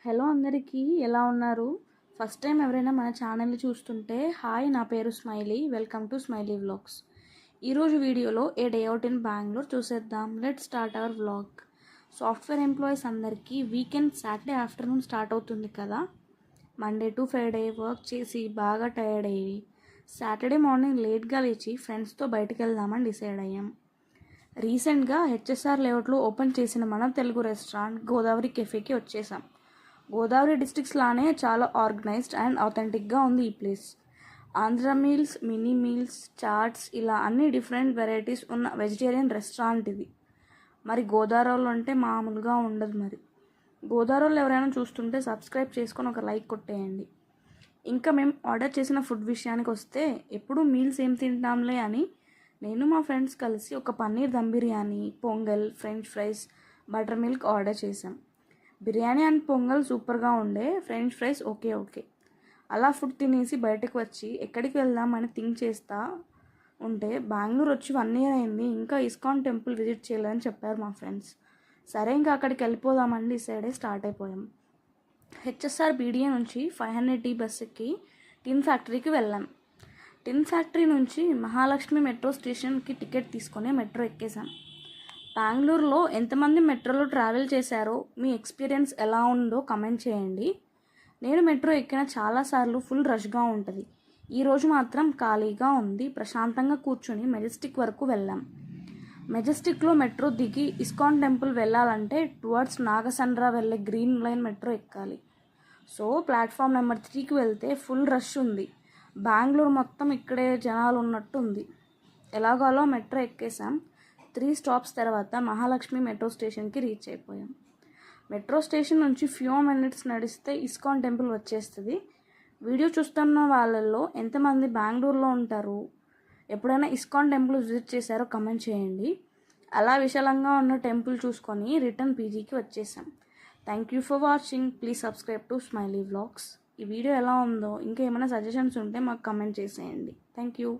Hello అందరికీ ఎలా ఉన్నారు? ఫస్ట్ టైం ఎవరైనా మన ఛానల్ని చూస్తుంటే హాయ్, నా పేరు smiley. Welcome to smiley vlogs. ఈరోజు వీడియోలో ఏ డే అవుట్ ఇన్ బెంగళూరు చూసేద్దాం. Let's start our vlog. Software employees అందరికీ వీకెండ్ సాటర్డే ఆఫ్టర్నూన్ స్టార్ట్ అవుతుంది కదా. మండే టు ఫ్రైడే వర్క్ చేసి బాగా టైర్డ్ అయ్యి సాటర్డే మార్నింగ్ లేట్గా లేచి ఫ్రెండ్స్తో బయటకు వెళ్దామని డిసైడ్ అయ్యాం. రీసెంట్గా హెచ్ఎస్ఆర్ లేఅవుట్లో ఓపెన్ చేసిన మన తెలుగు రెస్టారెంట్ గోదావరి కెఫేకి వచ్చేసాం. గోదావరి డిస్ట్రిక్ట్స్ లానే చాలా ఆర్గనైజ్డ్ అండ్ ఆథెంటిక్గా ఉంది ఈ place. Andhra meals, mini meals, chats ఇలా అన్ని డిఫరెంట్ వెరైటీస్ ఉన్న వెజిటేరియన్ రెస్టారెంట్ ఇది. మరి గోదావరిలో అంటే మామూలుగా ఉండదు. మరి గోదావరిలో ఎవరైనా చూస్తుంటే సబ్స్క్రైబ్ చేసుకొని ఒక లైక్ కొట్టేయండి. ఇంకా మేము ఆర్డర్ చేసిన ఫుడ్ విషయానికి వస్తే ఎప్పుడు మీల్స్ ఏం తింటాంలే అని నేను మా ఫ్రెండ్స్ కలిసి ఒక paneer dum biryani, pongal, french fries, buttermilk order చేసాం. బిర్యానీ అండ్ పొంగల్ సూపర్గా ఉండే, ఫ్రెంచ్ ఫ్రైస్ ఓకే. అలా ఫుడ్ తినేసి బయటకు వచ్చి ఎక్కడికి వెళ్దామని థింక్ చేస్తూ ఉంటే బెంగళూరు వచ్చి 1 year అయింది, ఇంకా ఇస్కాన్ టెంపుల్ విజిట్ చేయాలని చెప్పారు మా ఫ్రెండ్స్. సరే ఇంకా అక్కడికి వెళ్ళిపోదామని డిసైడే స్టార్ట్ అయిపోయాం. హెచ్ఎస్ఆర్ బీడిఏ నుంచి 500 బస్ ఎక్కి టిన్ ఫ్యాక్టరీకి వెళ్ళాం. టిన్ ఫ్యాక్టరీ నుంచి మహాలక్ష్మి మెట్రో స్టేషన్కి టికెట్ తీసుకొని మెట్రో ఎక్కేసాం. బెంగళూరులో ఎంతమంది మెట్రోలో ట్రావెల్ చేశారో, మీ ఎక్స్పీరియన్స్ ఎలా ఉందో కమెంట్ చేయండి. నేను మెట్రో ఎక్కిన చాలాసార్లు ఫుల్ రష్గా ఉంటుంది. ఈరోజు మాత్రం ఖాళీగా ఉంది. ప్రశాంతంగా కూర్చొని మెజెస్టిక్ వరకు వెళ్ళాం. మెజెస్టిక్లో మెట్రో దిగి ఇస్కాన్ టెంపుల్ వెళ్ళాలంటే టువర్డ్స్ నాగసండ్రా వెళ్ళే గ్రీన్ లైన్ మెట్రో ఎక్కాలి. సో ప్లాట్ఫామ్ నెంబర్ 3కి వెళ్తే ఫుల్ రష్ ఉంది. బెంగళూరు మొత్తం ఇక్కడే జనాలు ఉన్నట్టు ఉంది. ఎలాగోలో మెట్రో ఎక్కేసాం. 3 stops తర్వాత మహాలక్ష్మి మెట్రో స్టేషన్కి రీచ్ అయిపోయాం. మెట్రో స్టేషన్ నుంచి ఫ్యూ మినిట్స్ నడిస్తే ఇస్కాన్ టెంపుల్ వచ్చేస్తుంది. వీడియో చూస్తున్న వాళ్ళల్లో ఎంతమంది బెంగళూరులో ఉంటారు, ఎప్పుడైనా ఇస్కాన్ టెంపుల్ విజిట్ చేశారో కమెంట్ చేయండి. అలా విశాలంగా ఉన్న టెంపుల్ చూసుకొని రిటర్న్ పీజీకి వచ్చేసాం. Thank you for watching. Please subscribe to smiley vlogs. ఈ వీడియో ఎలా ఉందో, ఇంకా ఏమైనా సజెషన్స్ ఉంటే మాకు కమెంట్ చేసేయండి. Thank you.